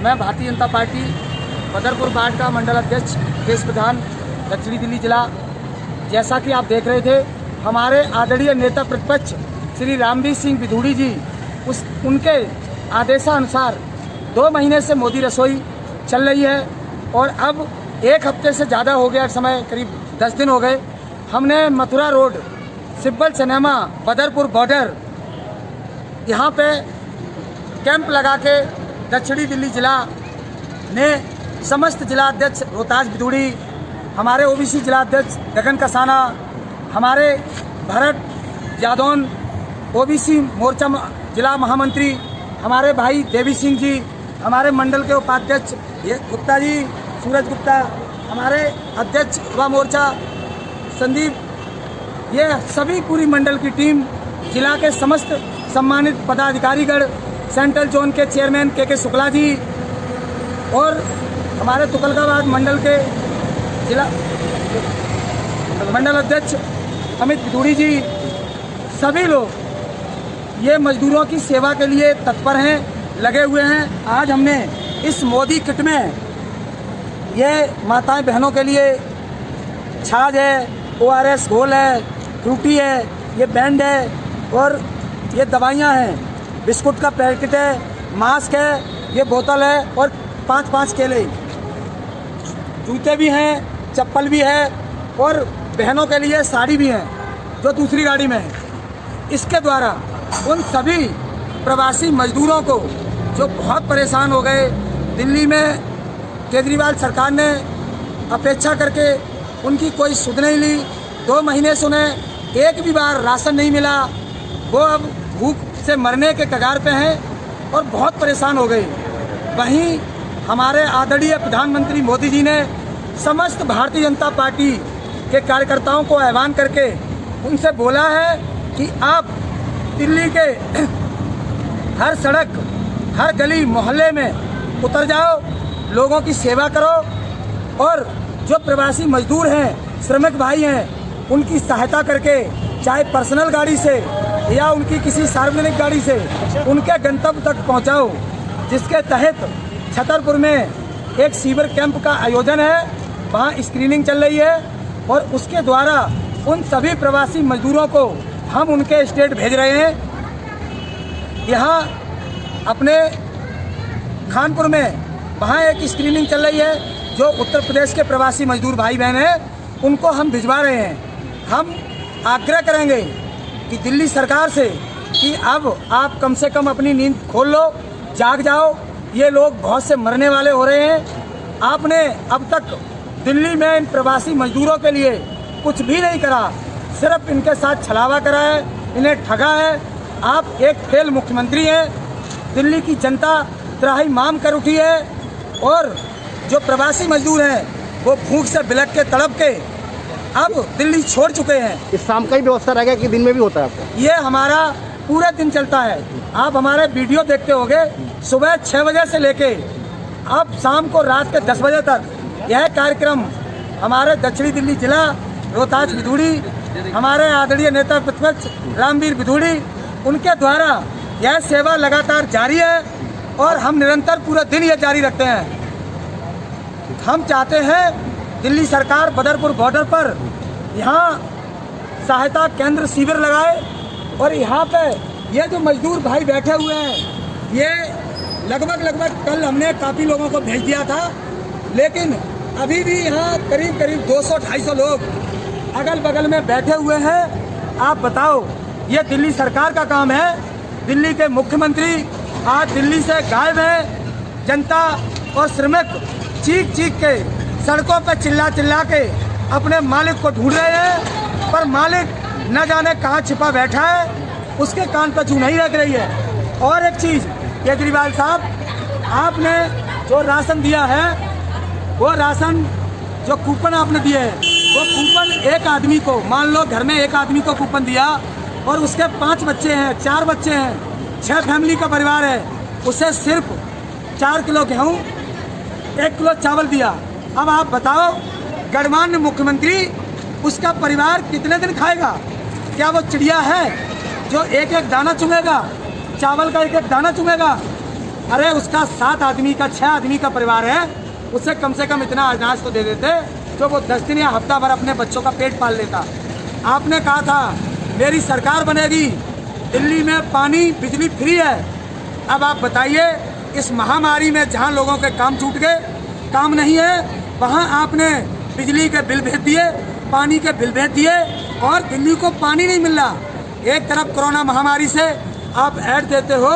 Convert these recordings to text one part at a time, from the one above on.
मैं Bharatiya Janata party Badarpur ward का मंडल अध्यक्ष देश प्रधान दक्षिणी दिल्ली जिला। जैसा कि आप देख रहे थे, हमारे आदरणीय नेता प्रतिपक्ष श्री रामवीर सिंह बिधूड़ी जी उनके आदेशानुसार 2 महीने से मोदी रसोई चल रही है और अब 1 हफ्ते से ज़्यादा हो गया समय, करीब 10 दिन हो गए। हमने Mathura road, Sibal cinema, Badarpur border यहाँ पे कैंप लगा के दक्षिणी दिल्ली जिला ने समस्त जिला अध्यक्ष रोहताज बिधूड़ी, हमारे ओबीसी जिला अध्यक्ष गगन कसाना, हमारे भरत यादौन ओबीसी मोर्चा जिला महामंत्री, हमारे भाई देवी सिंह जी, हमारे मंडल के उपाध्यक्ष ये गुप्ता जी, सूरज गुप्ता, हमारे अध्यक्ष युवा मोर्चा संदीप, ये सभी पूरी मंडल की टीम, जिला के समस्त सम्मानित पदाधिकारीगण, सेंट्रल जोन के चेयरमैन के शुक्ला जी और हमारे तुगलकाबाद मंडल के जिला मंडल अध्यक्ष अमित बिधूड़ी जी, सभी लोग ये मजदूरों की सेवा के लिए तत्पर हैं, लगे हुए हैं। आज हमने इस मोदी किट में ये माताएं बहनों के लिए छाछ है, ORS घोल है, फ्रूटी है, ये बैंड है और ये दवाइयाँ हैं, बिस्कुट का पैकेट है, मास्क है, ये बोतल है और 5-5 केले, जूते भी हैं, चप्पल भी है और बहनों के लिए साड़ी भी है जो दूसरी गाड़ी में है। इसके द्वारा उन सभी प्रवासी मजदूरों को जो बहुत परेशान हो गए, दिल्ली में केजरीवाल सरकार ने अपेक्षा करके उनकी कोई सुध नहीं ली, 2 महीने से उन्हें एक भी बार राशन नहीं मिला, वो अब भूख से मरने के कगार पे हैं और बहुत परेशान हो गए। वहीं हमारे आदरणीय प्रधानमंत्री मोदी जी ने समस्त भारतीय जनता पार्टी के कार्यकर्ताओं को आह्वान करके उनसे बोला है कि आप दिल्ली के हर सड़क, हर गली मोहल्ले में उतर जाओ, लोगों की सेवा करो और जो प्रवासी मजदूर हैं, श्रमिक भाई हैं, उनकी सहायता करके चाहे पर्सनल गाड़ी से या उनकी किसी सार्वजनिक गाड़ी से उनके गंतव्य तक पहुंचाओ। जिसके तहत छतरपुर में एक सीवर कैंप का आयोजन है, वहां स्क्रीनिंग चल रही है और उसके द्वारा उन सभी प्रवासी मजदूरों को हम उनके स्टेट भेज रहे हैं। यहाँ अपने खानपुर में वहाँ एक स्क्रीनिंग चल रही है, जो उत्तर प्रदेश के प्रवासी मजदूर भाई बहन हैं, उनको हम भिजवा रहे हैं। हम आग्रह करेंगे कि दिल्ली सरकार से कि अब आप कम से कम अपनी नींद खोल लो, जाग जाओ, ये लोग बहुत से मरने वाले हो रहे हैं। आपने अब तक दिल्ली में इन प्रवासी मजदूरों के लिए कुछ भी नहीं करा, सिर्फ इनके साथ छलावा करा है, इन्हें ठगा है। आप एक फेल मुख्यमंत्री हैं, दिल्ली की जनता त्राही माम कर उठी है और जो प्रवासी मजदूर हैं वो भूख से बिलख के तड़प के अब दिल्ली छोड़ चुके हैं। इस शाम का ही व्यवस्था रहेगा कि दिन में भी होता है आपका? ये हमारा पूरे दिन चलता है। आप हमारे वीडियो देखते होंगे, सुबह 6 बजे से लेके अब शाम को रात के 10 बजे तक यह कार्यक्रम हमारे दक्षिणी दिल्ली जिला रोहताज बिधूड़ी, हमारे आदरणीय नेता प्रतिपक्ष रामवीर बिधूड़ी, उनके द्वारा यह सेवा लगातार जारी है और हम निरंतर पूरा दिन ये जारी रखते हैं। हम चाहते हैं दिल्ली सरकार बदरपुर बॉर्डर पर यहाँ सहायता केंद्र शिविर लगाए और यहाँ पे ये जो मजदूर भाई बैठे हुए हैं, ये लगभग कल हमने काफ़ी लोगों को भेज दिया था, लेकिन अभी भी यहाँ करीब 200-250 लोग अगल बगल में बैठे हुए हैं। आप बताओ, ये दिल्ली सरकार का काम है? दिल्ली के मुख्यमंत्री आज दिल्ली से गायब हैं। जनता और श्रमिक चीख के सड़कों पर चिल्ला के अपने मालिक को ढूंढ रहे हैं, पर मालिक न जाने कहाँ छिपा बैठा है, उसके कान पर जू नहीं लग रही है। और एक चीज़, केजरीवाल साहब, आपने जो राशन दिया है, वो राशन जो कूपन आपने दिए हैं, वो कूपन एक आदमी को, मान लो घर में एक आदमी को कूपन दिया और उसके 5 बच्चे हैं, 4 बच्चे हैं, 6 फैमिली का परिवार है, उसे सिर्फ 4 किलो गेहूँ, 1 किलो चावल दिया। अब आप बताओ, गणमान्य मुख्यमंत्री, उसका परिवार कितने दिन खाएगा? क्या वो चिड़िया है जो एक दाना चुंगेगा, चावल का एक दाना चुंगेगा? अरे उसका 7 आदमी का 6 आदमी का परिवार है, उसे कम से कम इतना अनाज तो दे देते जो वो 10 दिन या हफ्ता भर अपने बच्चों का पेट पाल लेता। आपने कहा था मेरी सरकार बनेगी, दिल्ली में पानी बिजली फ्री है। अब आप बताइए, इस महामारी में जहां लोगों के काम छूट गए, काम नहीं है, वहां आपने बिजली के बिल भेज दिए, पानी के बिल भेज दिए और दिल्ली को पानी नहीं मिल रहा। एक तरफ कोरोना महामारी से आप ऐड देते हो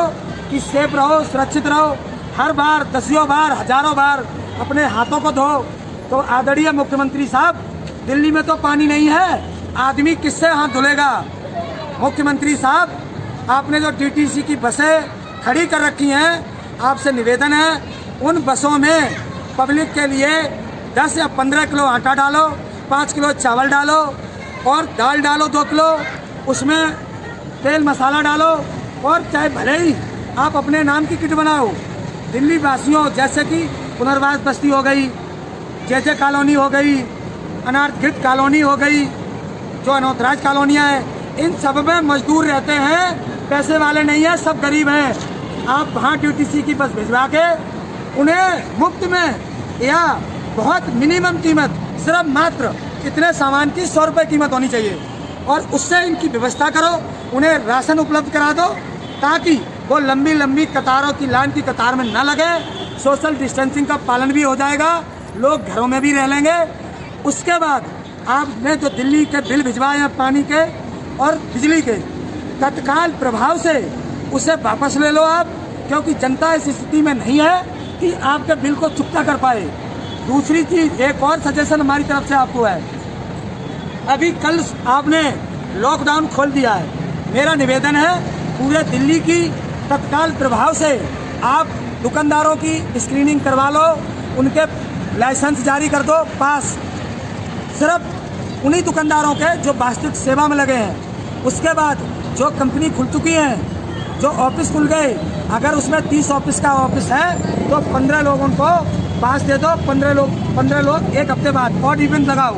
कि सेफ रहो, सुरक्षित रहो, हर बार दसियों बार हजारों बार अपने हाथों को धो। तो आदरणीय मुख्यमंत्री साहब, दिल्ली में तो पानी नहीं है, आदमी किससे हाथ धुलेगा? मुख्यमंत्री साहब, आपने जो डीटीसी की बसें खड़ी कर रखी हैं, आपसे निवेदन है उन बसों में पब्लिक के लिए 10 या 15 किलो आटा डालो, 5 किलो चावल डालो और दाल डालो 2 किलो, उसमें तेल मसाला डालो और चाहे भले ही आप अपने नाम की किट बनाओ। दिल्ली वासियों, जैसे कि पुनर्वास बस्ती हो गई, जेजे कॉलोनी हो गई, अनारगृत कॉलोनी हो गई, जो अनौतराज कॉलोनियाँ हैं, इन सब में मजदूर रहते हैं, पैसे वाले नहीं हैं, सब गरीब हैं। आप वहाँ डीटीसी की बस भिजवा के उन्हें मुफ्त में या बहुत मिनिमम कीमत, सिर्फ मात्र इतने सामान की 100 रुपये कीमत होनी चाहिए और उससे इनकी व्यवस्था करो, उन्हें राशन उपलब्ध करा दो ताकि वो लंबी लंबी कतारों की लाइन की कतार में न लगे। सोशल डिस्टेंसिंग का पालन भी हो जाएगा, लोग घरों में भी रह लेंगे। उसके बाद आपने जो दिल्ली के बिल भिजवाए हैं पानी के और बिजली के, तत्काल प्रभाव से उसे वापस ले लो आप, क्योंकि जनता इस स्थिति में नहीं है कि आपके बिल को चुकता कर पाए। दूसरी चीज, एक और सजेशन हमारी तरफ से आपको है, अभी कल आपने लॉकडाउन खोल दिया है, मेरा निवेदन है पूरे दिल्ली की तत्काल प्रभाव से आप दुकानदारों की स्क्रीनिंग करवा लो, उनके लाइसेंस जारी कर दो पास, सिर्फ उन्हीं दुकानदारों के जो वास्तविक सेवा में लगे हैं। उसके बाद जो कंपनी खुल चुकी है, जो ऑफिस खुल गए, अगर उसमें 30 ऑफिस का ऑफिस है तो 15 लोगों को पास दे दो, 15 लोग एक हफ्ते बाद ऑड इवन लगाओ,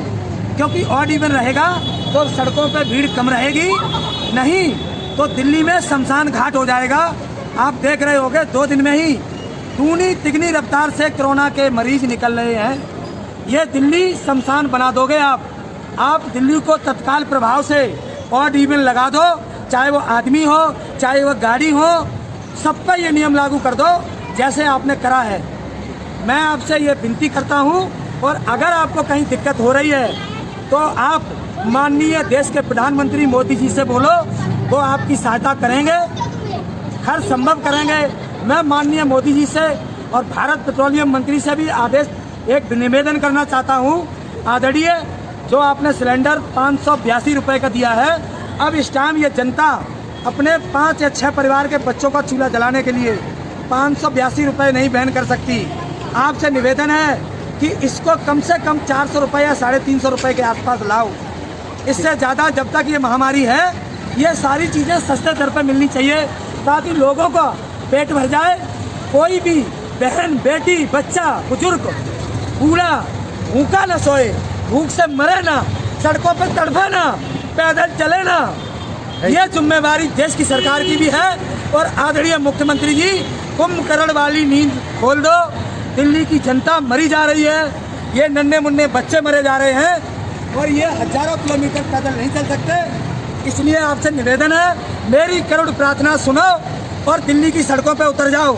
क्योंकि ऑड इवन रहेगा तो सड़कों पे भीड़ कम रहेगी, नहीं तो दिल्ली में शमशान घाट हो जाएगा। आप देख रहे होंगे 2 दिन में ही दूनी तिगनी रफ्तार से कोरोना के मरीज निकल रहे हैं। ये दिल्ली शमशान बना दोगे आप दिल्ली को तत्काल प्रभाव से ऑड इवन लगा दो, चाहे वो आदमी हो चाहे वो गाड़ी हो, सब पर ये नियम लागू कर दो जैसे आपने करा है। मैं आपसे ये विनती करता हूँ, और अगर आपको कहीं दिक्कत हो रही है तो आप माननीय देश के प्रधानमंत्री मोदी जी से बोलो, वो आपकी सहायता करेंगे, हर संभव करेंगे। मैं माननीय मोदी जी से और भारत पेट्रोलियम मंत्री से भी एक निवेदन करना चाहता हूँ। आदरणीय, जो आपने सिलेंडर 582 रुपये का दिया है, अब इस टाइम ये जनता अपने 5 या 6 परिवार के बच्चों का चूल्हा जलाने के लिए 582 रुपये नहीं वहन कर सकती। आपसे निवेदन है कि इसको कम से कम 400 रुपये या 350 रुपये के आसपास लाओ। इससे ज़्यादा जब तक ये महामारी है, ये सारी चीज़ें सस्ते दर पर मिलनी चाहिए ताकि लोगों का पेट भर जाए, कोई भी बहन, बेटी, बच्चा, बुजुर्ग, बूढ़ा भूखा न सोए, भूख से मरे ना, सड़कों पर तड़फे ना, पैदल चले ना। ये जिम्मेवारी देश की सरकार की भी है। और आदरणीय मुख्यमंत्री जी, कुंभकर्ण वाली नींद खोल दो, दिल्ली की जनता मरी जा रही है, ये नन्हे मुन्ने बच्चे मरे जा रहे हैं और ये हजारों किलोमीटर पैदल नहीं चल सकते। इसलिए आपसे निवेदन है, मेरी करुण प्रार्थना सुनो और दिल्ली की सड़कों पर उतर जाओ।